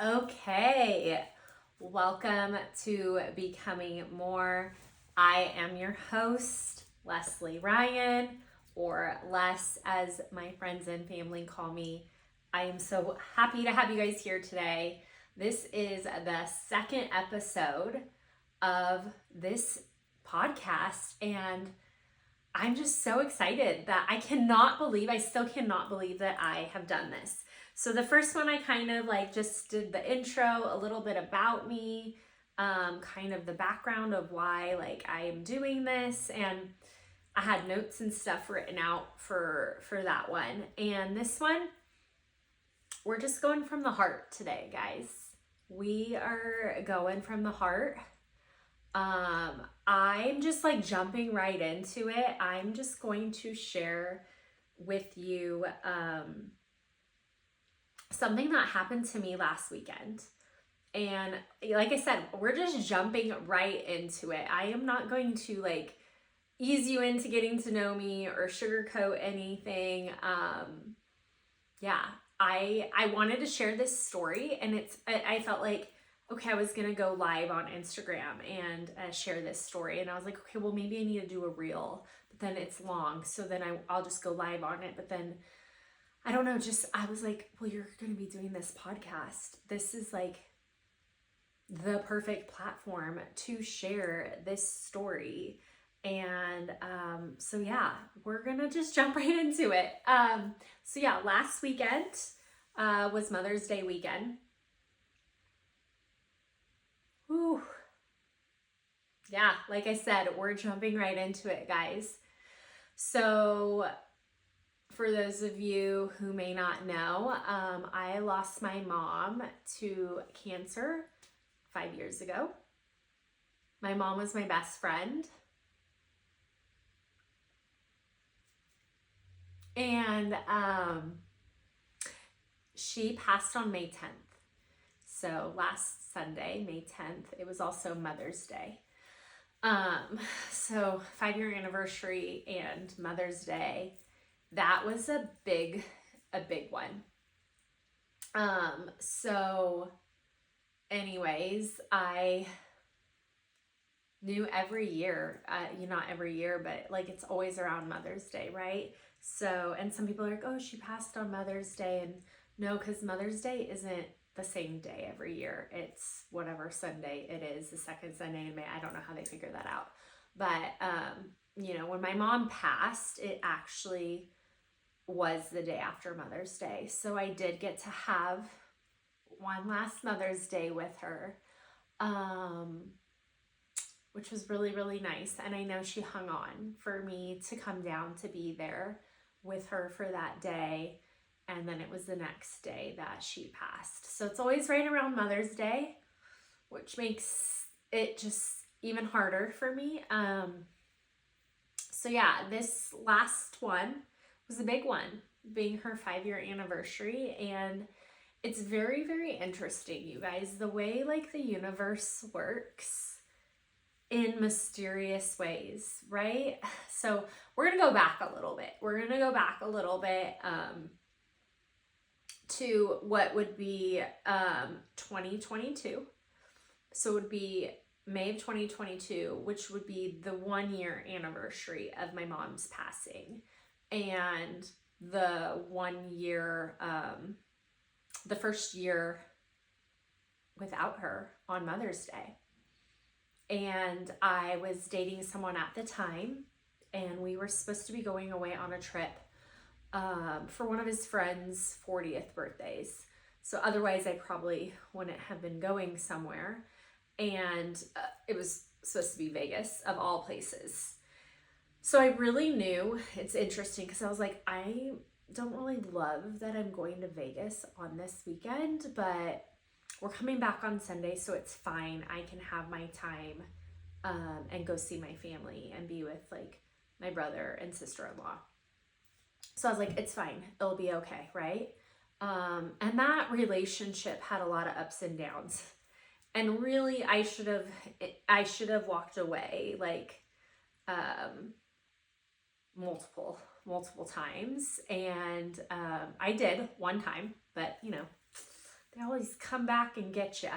Okay, welcome to Becoming More. I am your host, Leslie Ryan, or Les, as my friends and family call me. I am so happy to have you guys here today. This is the second episode of this podcast, and I'm just so excited that I still cannot believe that I have done this. So the first one, I kind of just did the intro, a little bit about me, kind of the background of why I am doing this, and I had notes and stuff written out for that one. And this one, we're just going from the heart today, guys. We are going from the heart. I'm just jumping right into it. I'm just going to share with you something that happened to me last weekend. And like I said, we're just jumping right into it. I am not going to ease you into getting to know me or sugarcoat anything. I wanted to share this story, and I felt like, okay, I was gonna go live on Instagram and share this story, and I was like, okay, well, maybe I need to do a reel, but then it's long, so then I'll just go live on it. But then I don't know, I was like, well, you're gonna be doing this podcast. This is the perfect platform to share this story. And so yeah, we're gonna just jump right into it. So yeah, last weekend was Mother's Day weekend. Whew. Yeah, like I said, we're jumping right into it, guys. So for those of you who may not know, I lost my mom to cancer 5 years ago. My mom was my best friend. And she passed on May 10th. So last Sunday, May 10th, it was also Mother's Day. So 5-year anniversary and Mother's Day, that was a big one. So anyways, I knew every year, not every year, but it's always around Mother's Day, right? So, and some people are like, oh, she passed on Mother's Day. And no, because Mother's Day isn't the same day every year. It's whatever Sunday it is, the second Sunday in May. I don't know how they figure that out. But, when my mom passed, it actually was the day after Mother's Day. So I did get to have one last Mother's Day with her, which was really, really nice. And I know she hung on for me to come down to be there with her for that day. And then it was the next day that she passed. So it's always right around Mother's Day, which makes it just even harder for me. So yeah, this last one was a big one, being her 5-year anniversary. And it's very, very interesting, you guys, the way the universe works in mysterious ways, right? So we're going to go back a little bit. To what would be 2022. So it would be May of 2022, which would be the 1-year anniversary of my mom's passing, and the 1 year, the first year without her on Mother's Day. And I was dating someone at the time, and we were supposed to be going away on a trip for one of his friends' 40th birthdays. So otherwise I probably wouldn't have been going somewhere. And it was supposed to be Vegas, of all places. So I really knew, it's interesting because I was like, I don't really love that I'm going to Vegas on this weekend, but we're coming back on Sunday, so it's fine. I can have my time and go see my family and be with my brother and sister-in-law. So I was like, it's fine. It'll be okay, right? And that relationship had a lot of ups and downs. And really, I should have walked away multiple times. And I did one time, but They always come back and get you.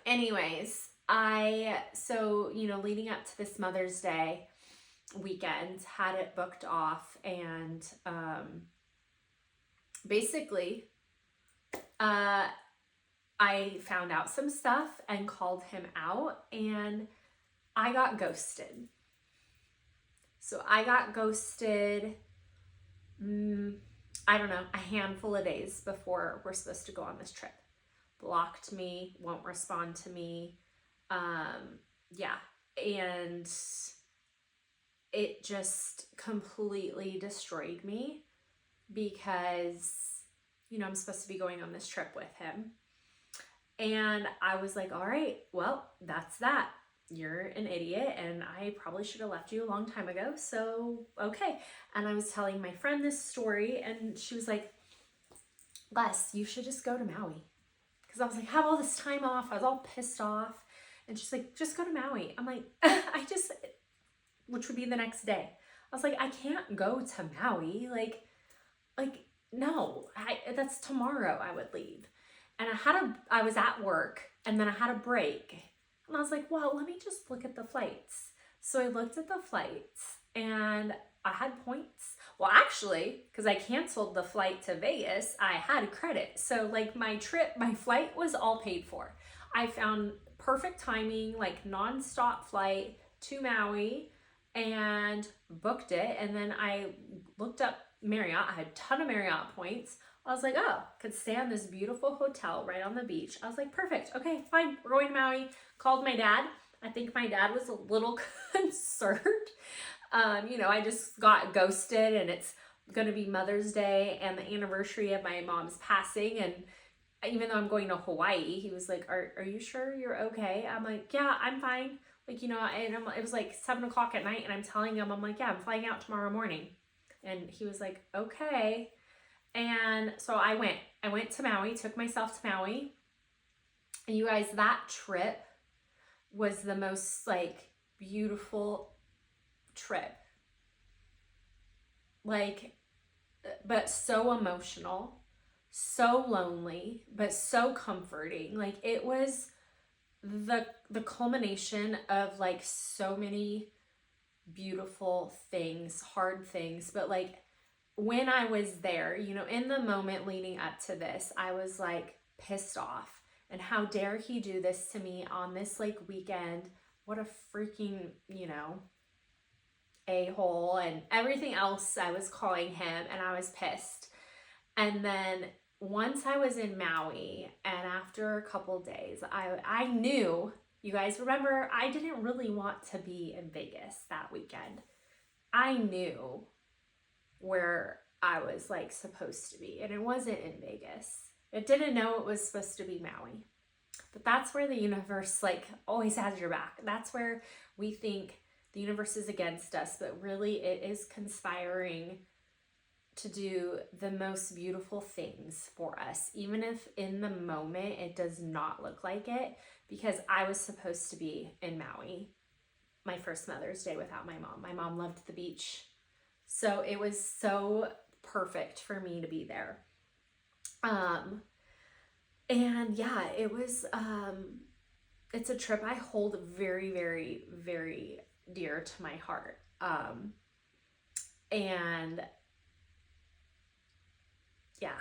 Anyways, leading up to this Mother's Day weekend, had it booked off, and basically, I found out some stuff and called him out, and I got ghosted. So I got ghosted, I don't know, a handful of days before we're supposed to go on this trip. Blocked me, won't respond to me. Yeah. And it just completely destroyed me because, I'm supposed to be going on this trip with him. And I was like, all right, well, that's that. You're an idiot, and I probably should have left you a long time ago. So, okay. And I was telling my friend this story, and she was like, Les, you should just go to Maui. Because I was like, have all this time off. I was all pissed off. And she's like, just go to Maui. I'm like, which would be the next day. I was like, I can't go to Maui. Like, no, that's tomorrow I would leave. And I was at work, and then I had a break. And I was like, well, let me just look at the flights. So I looked at the flights, and I had points. Well, actually, because I canceled the flight to Vegas, I had credit. So like my flight was all paid for. I found perfect timing, like nonstop flight to Maui, and booked it. And then I looked up Marriott. I had a ton of Marriott points. I was like, oh, could stay on this beautiful hotel right on the beach. I was like, perfect. Okay, fine. We're going to Maui. Called my dad. I think my dad was a little concerned. I just got ghosted, and it's going to be Mother's Day and the anniversary of my mom's passing. And even though I'm going to Hawaii, he was like, are you sure you're okay? I'm like, yeah, I'm fine. Like, and it was like 7:00 at night, and I'm telling him, I'm like, yeah, I'm flying out tomorrow morning. And he was like, okay. And so I went to Maui, took myself to Maui. And you guys, that trip was the most like beautiful trip. Like, but so emotional, so lonely, but so comforting. Like, it was the culmination of like so many beautiful things, hard things, but like when I was there, in the moment leading up to this, I was like pissed off. And how dare he do this to me on this like weekend? What a freaking, a-hole, and everything else I was calling him, and I was pissed. And then once I was in Maui, and after a couple days, I knew, you guys remember, I didn't really want to be in Vegas that weekend. I knew where I was like supposed to be, and it wasn't in Vegas. It didn't know it was supposed to be Maui. But that's where the universe like always has your back. That's where we think the universe is against us, but really it is conspiring to do the most beautiful things for us, even if in the moment it does not look like it, because I was supposed to be in Maui my first Mother's Day without my mom. My mom loved the beach. So it was so perfect for me to be there. And yeah, it was, it's a trip I hold very, very, very dear to my heart. And yeah.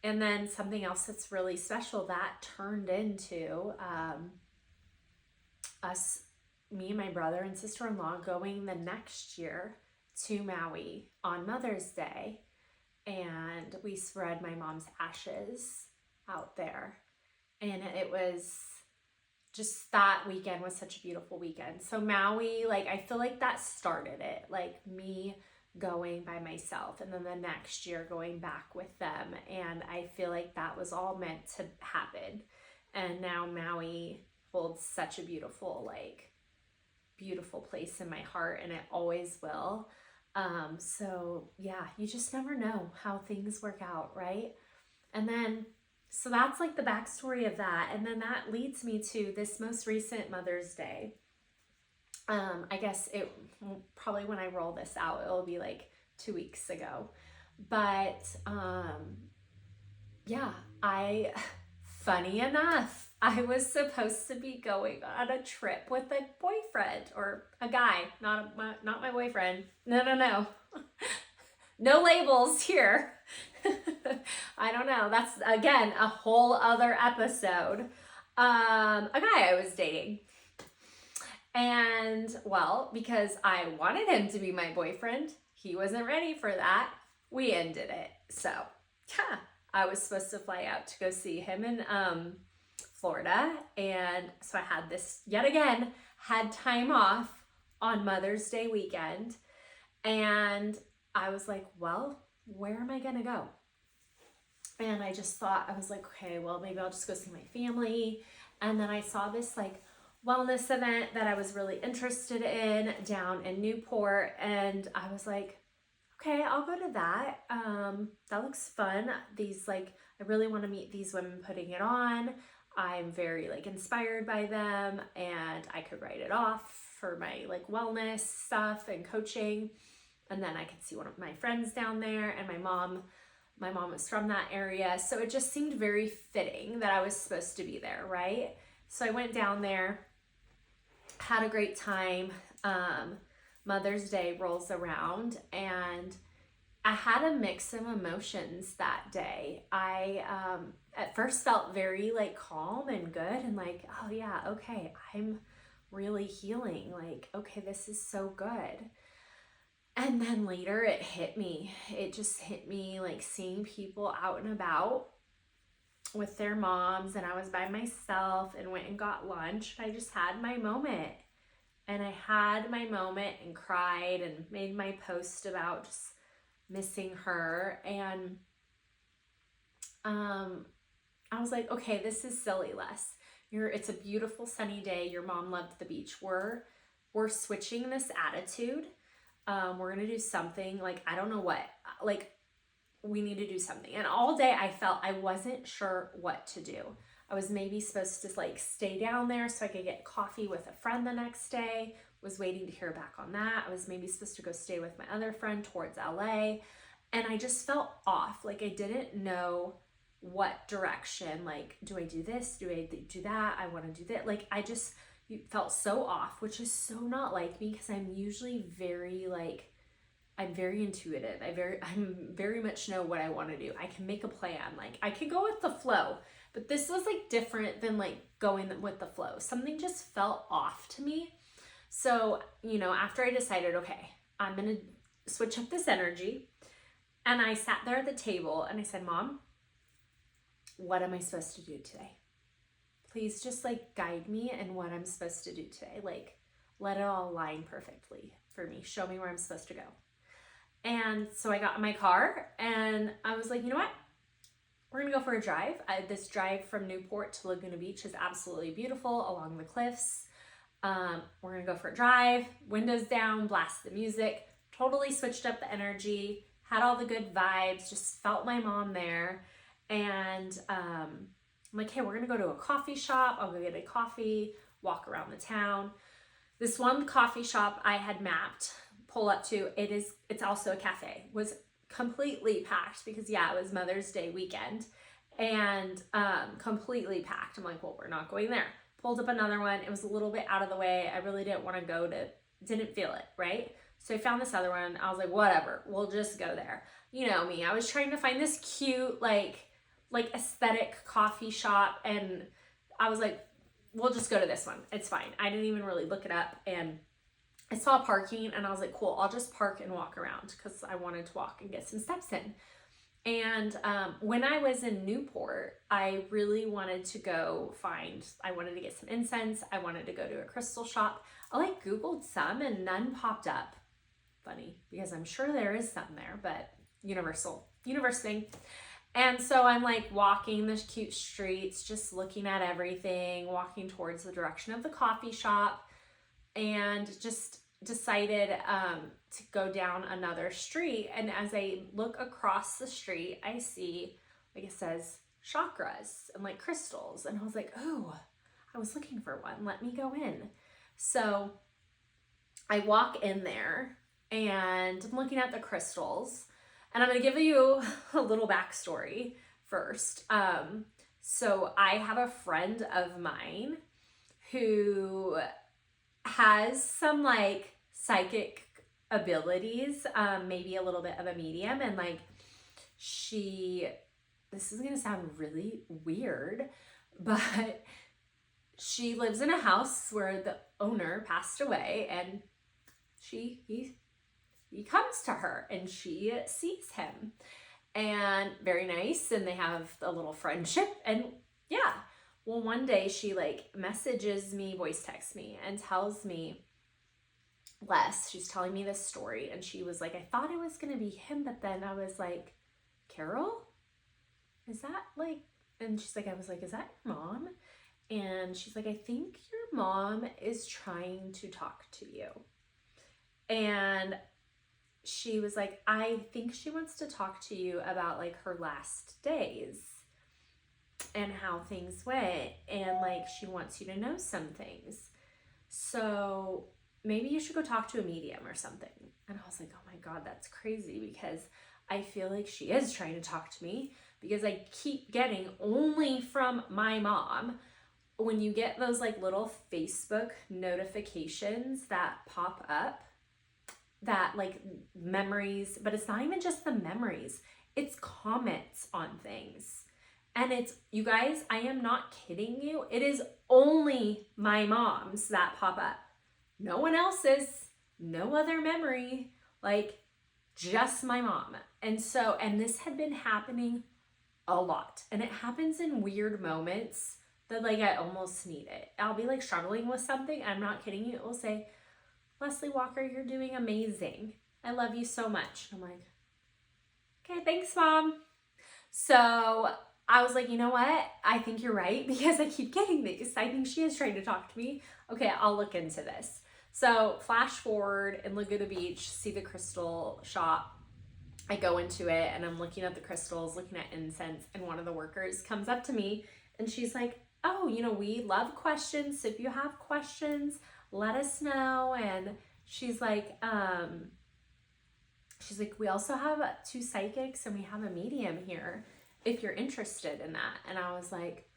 And then something else that's really special that turned into, me and my brother and sister-in-law going the next year to Maui on Mother's Day, and we spread my mom's ashes out there, and it was just, that weekend was such a beautiful weekend. So Maui, like, I feel like that started it, like me going by myself, and then the next year going back with them, and I feel like that was all meant to happen. And now Maui holds such a beautiful place in my heart, and it always will. So yeah, you just never know how things work out, right? And then, so that's like the backstory of that. And then that leads me to this most recent Mother's Day. I guess it probably, when I roll this out, it'll be like 2 weeks ago. But yeah, funny enough, I was supposed to be going on a trip with a boyfriend or a guy, not my boyfriend. No, no, no. No labels here. I don't know. That's again a whole other episode. A guy I was dating. And well, because I wanted him to be my boyfriend, he wasn't ready for that. We ended it. So, yeah, I was supposed to fly out to go see him in Florida. And so I had this, yet again, had time off on Mother's Day weekend. And I was like, well, where am I going to go? And I just thought, I was like, okay, well, maybe I'll just go see my family. And then I saw this like wellness event that I was really interested in down in Newport. And I was like, okay, I'll go to that. That looks fun. These like, I really want to meet these women putting it on. I'm very like inspired by them, and I could write it off for my like wellness stuff and coaching. And then I could see one of my friends down there, and my mom was from that area. So it just seemed very fitting that I was supposed to be there, right? So I went down there, had a great time. Mother's Day rolls around, and I had a mix of emotions that day. I at first felt very like calm and good and like, oh yeah, okay, I'm really healing. Like, okay, this is so good. And then later it hit me. It just hit me like seeing people out and about with their moms, and I was by myself and went and got lunch. I just had my moment. And I had my moment and cried and made my post about just missing her. And I was like, okay, this is silly, Les. It's a beautiful sunny day. Your mom loved the beach. We're switching this attitude. We're gonna do something, like, I don't know what, like, we need to do something. And all day I felt I wasn't sure what to do. I was maybe supposed to like stay down there so I could get coffee with a friend the next day. Was waiting to hear back on that. I was maybe supposed to go stay with my other friend towards LA. And I just felt off. Like I didn't know what direction. Like, do I do this? Do I do that? I want to do that. Like I just felt so off, which is so not like me, because I'm usually very like, I'm very intuitive. I'm very much know what I want to do. I can make a plan. Like I can go with the flow. But this was like different than like going with the flow. Something just felt off to me. So, after I decided, okay, I'm going to switch up this energy. And I sat there at the table and I said, Mom, what am I supposed to do today? Please just like guide me in what I'm supposed to do today. Like let it all align perfectly for me. Show me where I'm supposed to go. And so I got in my car and I was like, you know what? We're gonna go for a drive. This drive from Newport to Laguna Beach is absolutely beautiful along the cliffs. We're gonna go for a drive, windows down, blast the music, totally switched up the energy, had all the good vibes, just felt my mom there. And I'm like, hey, we're gonna go to a coffee shop. I'll go get a coffee, walk around the town. This one coffee shop I had mapped, pull up to, it's also a cafe, was completely packed because it was Mother's Day weekend, and completely packed. I'm like, well, we're not going there. Pulled up another one. It was a little bit out of the way. I really didn't want to didn't feel it, right? So I found this other one. I was like, whatever, we'll just go there. You know me, I was trying to find this cute, like aesthetic coffee shop, and I was like, we'll just go to this one. It's fine. I didn't even really look it up, and I saw parking and I was like, cool, I'll just park and walk around because I wanted to walk and get some steps in. And when I was in Newport, I really wanted to I wanted to get some incense. I wanted to go to a crystal shop. I like Googled some and none popped up. Funny, because I'm sure there is some there, but universe thing. And so I'm like walking the cute streets, just looking at everything, walking towards the direction of the coffee shop, and just decided to go down another street. And as I look across the street, I see, like it says, chakras and like crystals. And I was like, oh, I was looking for one. Let me go in. So I walk in there and I'm looking at the crystals. And I'm going to give you a little backstory first. So I have a friend of mine who has some like psychic abilities, maybe a little bit of a medium, and like this is gonna sound really weird, but she lives in a house where the owner passed away, and he comes to her and she sees him, and very nice, and they have a little friendship, and yeah. Well, one day she like messages me, voice texts me, and tells me, she's telling me this story, and she was like, I thought it was gonna be him, but then I was like, Carol, is that like, and she's like, I was like, is that your mom? And she's like, I think your mom is trying to talk to you. And she was like, I think she wants to talk to you about like her last days and how things went, and like she wants you to know some things. So maybe you should go talk to a medium or something. And I was like, oh my God, that's crazy, because I feel like she is trying to talk to me, because I keep getting, only from my mom, when you get those like little Facebook notifications that pop up, that like memories, but it's not even just the memories, it's comments on things. And it's, you guys, I am not kidding you, it is only my mom's that pop up. No one else's, no other memory, like just my mom. And so, and this had been happening a lot, and it happens in weird moments that like I almost need it. I'll be like struggling with something, I'm not kidding you, it will say, Leslie Walker, you're doing amazing, I love you so much. I'm like, okay, thanks, Mom. So I was like, you know what? I think you're right, because I keep getting these. I think she is trying to talk to me. Okay, I'll look into this. So flash forward in Laguna Beach, see the crystal shop. I go into it and I'm looking at the crystals, looking at incense, and one of the workers comes up to me and she's like, oh, you know, we love questions. So if you have questions, let us know. And she's like, we also have 2 psychics and we have a medium here if you're interested in that. And I was like,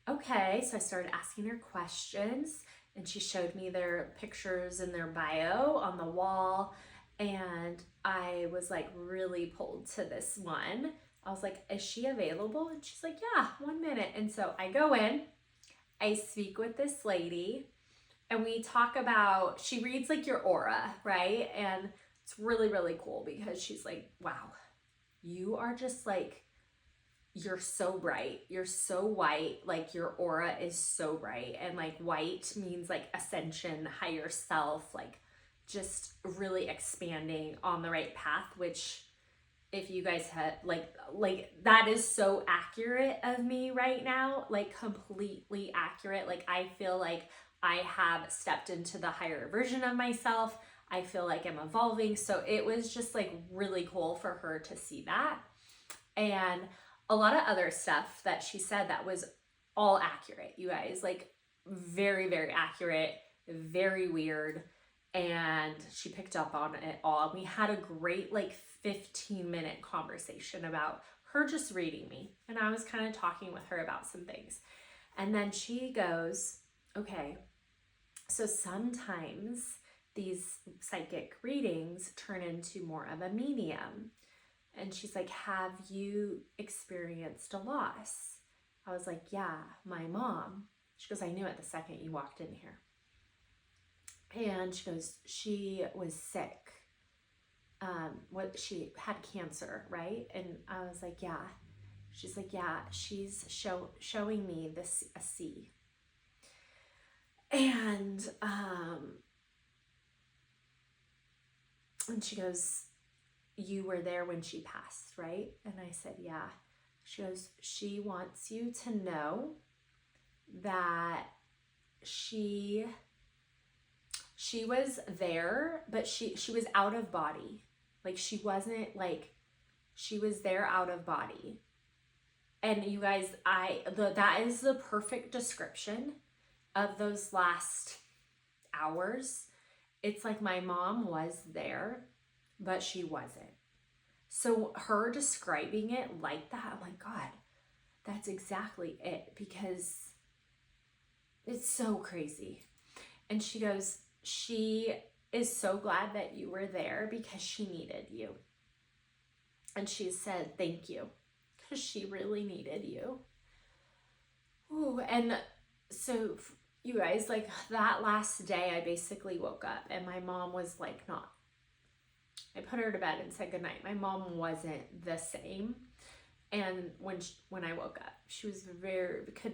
okay. So I started asking her questions, and she showed me their pictures and their bio on the wall. And I was like really pulled to this one. I was like, is she available? And she's like, yeah, 1 minute. And so I go in, I speak with this lady, and we talk about, she reads like your aura, right? And it's really, really cool, because she's like, wow, you are just like, you're so bright, you're so white, like your aura is so bright. And like white means like ascension, higher self, like just really expanding on the right path, which if you guys had like that is so accurate of me right now, like completely accurate. Like I feel like I have stepped into the higher version of myself. I feel like I'm evolving. So it was just like really cool for her to see that. And a lot of other stuff that she said that was all accurate, you guys, like very, very accurate, very weird. And she picked up on it all. We had a great like 15-minute conversation about her just reading me. And I was kind of talking with her about some things. And then she goes, okay, so sometimes these psychic readings turn into more of a medium. And she's like, have you experienced a loss? I was like, yeah, my mom. She goes, I knew it the second you walked in here. And she goes, she was sick. She had cancer, right? And I was like, yeah. She's like, yeah, she's showing me this, a C. And she goes, you were there when she passed, right? And I said, yeah. She goes, she wants you to know that she was there, but she was out of body. Like she wasn't like, she was there out of body. And you guys, that is the perfect description of those last hours. It's like my mom was there, but she wasn't. So her describing it like that, I'm like, God, that's exactly it, because it's so crazy. And she goes, she is so glad that you were there because she needed you. And she said, thank you, because she really needed you. Ooh, and so you guys, like that last day, I basically woke up and my mom was like not, I put her to bed and said goodnight. My mom wasn't the same. And when I woke up, she was could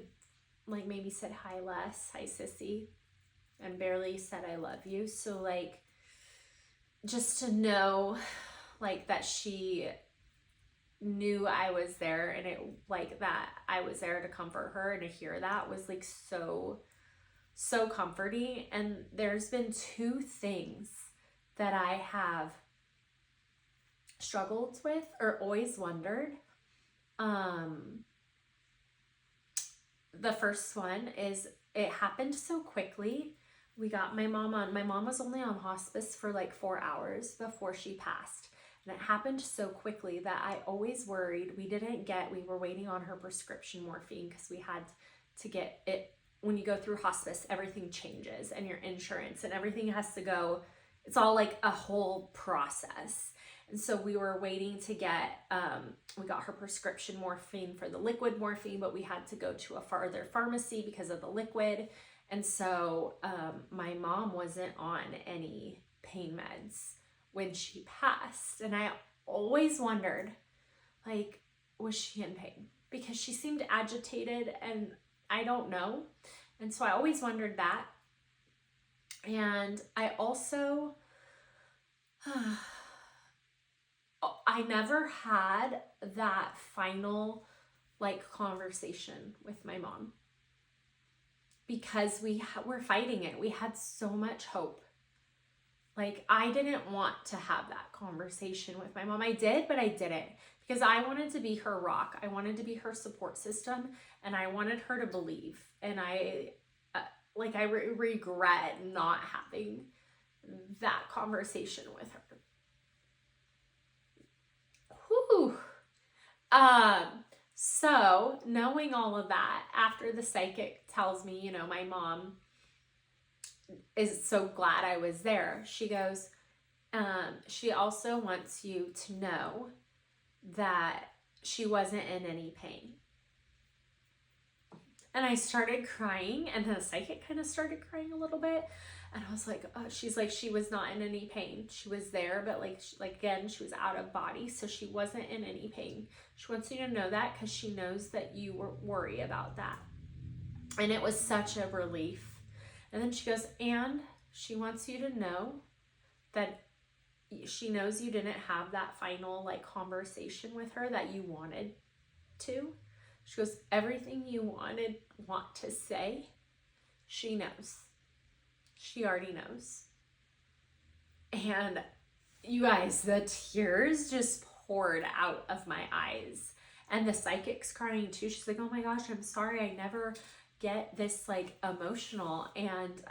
like maybe said hi less, hi sissy, and barely said I love you. So like, just to know like that she knew I was there, and it like that I was there to comfort her, and to hear that was like so comforting. And there's been two things that I have struggled with or always wondered. The first one is, it happened so quickly. We got my mom was only on hospice for like 4 hours before she passed. And it happened so quickly that I always worried we were waiting on her prescription morphine, because we had to get it. When you go through hospice, everything changes, and your insurance and everything has to go. It's all like a whole process. And so we were waiting to get, we got her prescription morphine for the liquid morphine, but we had to go to a farther pharmacy because of the liquid. And so my mom wasn't on any pain meds when she passed. And I always wondered, like, was she in pain? Because she seemed agitated, and I don't know. And so I always wondered that. And I also, I never had that final like conversation with my mom, because we're fighting it. We had so much hope. Like, I didn't want to have that conversation with my mom. I did, but I didn't, because I wanted to be her rock. I wanted to be her support system, and I wanted her to believe. And I regret not having that conversation with her. Whew. So knowing all of that, after the psychic tells me, you know, my mom is so glad I was there, she goes, she also wants you to know that she wasn't in any pain. And I started crying, and the psychic kind of started crying a little bit. And I was like, oh, she's like, she was not in any pain. She was there, but like again, she was out of body. So she wasn't in any pain. She wants you to know that, because she knows that you worry about that. And it was such a relief. And then she goes, and she wants you to know that she knows you didn't have that final like conversation with her that you wanted to. She goes, everything you want to say, she knows. She already knows. And you guys, the tears just poured out of my eyes. And the psychic's crying too. She's like, oh my gosh, I'm sorry. I never get this like emotional. And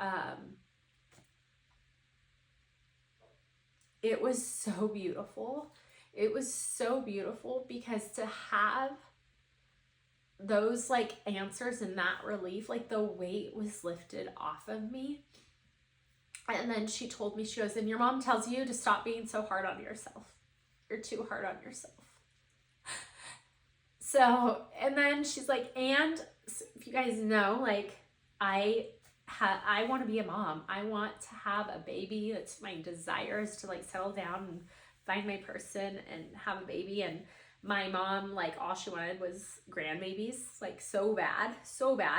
it was so beautiful. It was so beautiful, because to have those like answers and that relief, like the weight was lifted off of me. And then she told me, she goes, and your mom tells you to stop being so hard on yourself. You're too hard on yourself. So, and then she's like, and if you guys know, like I want to be a mom. I want to have a baby. That's my desire, is to like settle down and find my person and have a baby. And my mom, like all she wanted was grandbabies, like so bad,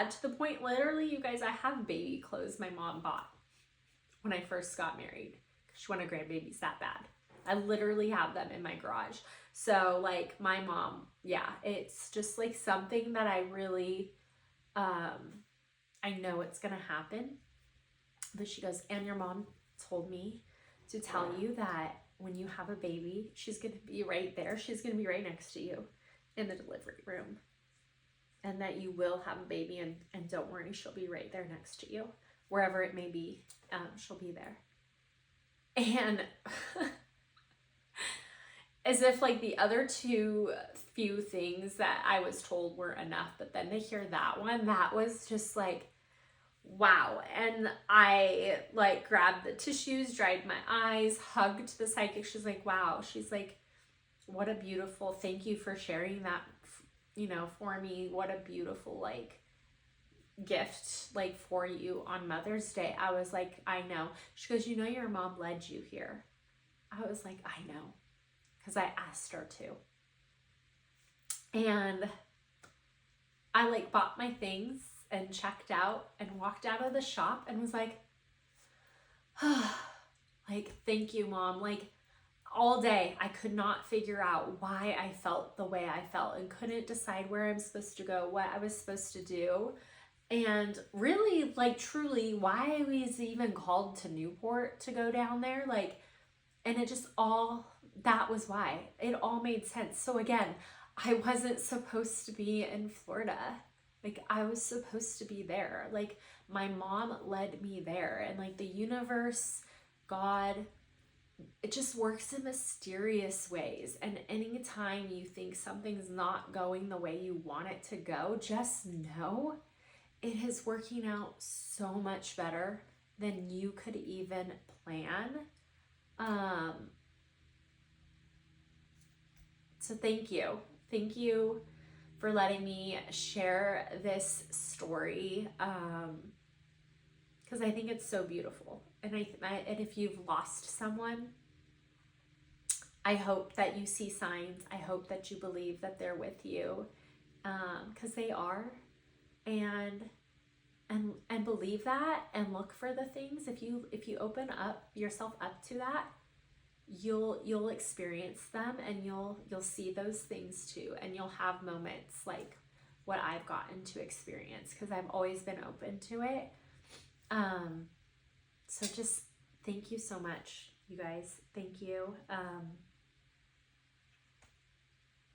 to the point, literally, you guys, I have baby clothes my mom bought when I first got married. She wanted grandbabies that bad. I literally have them in my garage. So like my mom, yeah, it's just like something that I really, I know it's gonna happen. But she goes, and your mom told me to tell you that when you have a baby, she's gonna be right there. She's gonna be right next to you in the delivery room. And that you will have a baby, and don't worry, she'll be right there next to you. Wherever it may be, she'll be there. And as if like the other two few things that I was told were enough, but then to hear that one, that was just like, wow. And I like grabbed the tissues, dried my eyes, hugged the psychic. She's like, wow. She's like, what a beautiful, thank you for sharing that, you know, for me. What a beautiful like gift like for you on Mother's Day. I was like, I know. She goes, you know, your mom led you here. I was like, I know, because I asked her to. And I like bought my things and checked out and walked out of the shop and was like, like, thank you, Mom. Like, all day I could not figure out why I felt the way I felt and couldn't decide where I'm supposed to go, what I was supposed to do, and really, like, truly why I was even called to Newport to go down there. Like, and it just all, that was why. It all made sense. So again, I wasn't supposed to be in Florida. Like, I was supposed to be there. Like, my mom led me there. And like the universe, God, it just works in mysterious ways. And anytime you think something's not going the way you want it to go, just know it is working out so much better than you could even plan. So thank you. Thank you for letting me share this story. Because I think it's so beautiful. And and if you've lost someone, I hope that you see signs. I hope that you believe that they're with you, because they are, and believe that, and look for the things. If you open up yourself up to that, you'll experience them, and you'll see those things too, and you'll have moments like what I've gotten to experience, because I've always been open to it. So just thank you so much, you guys. Thank you.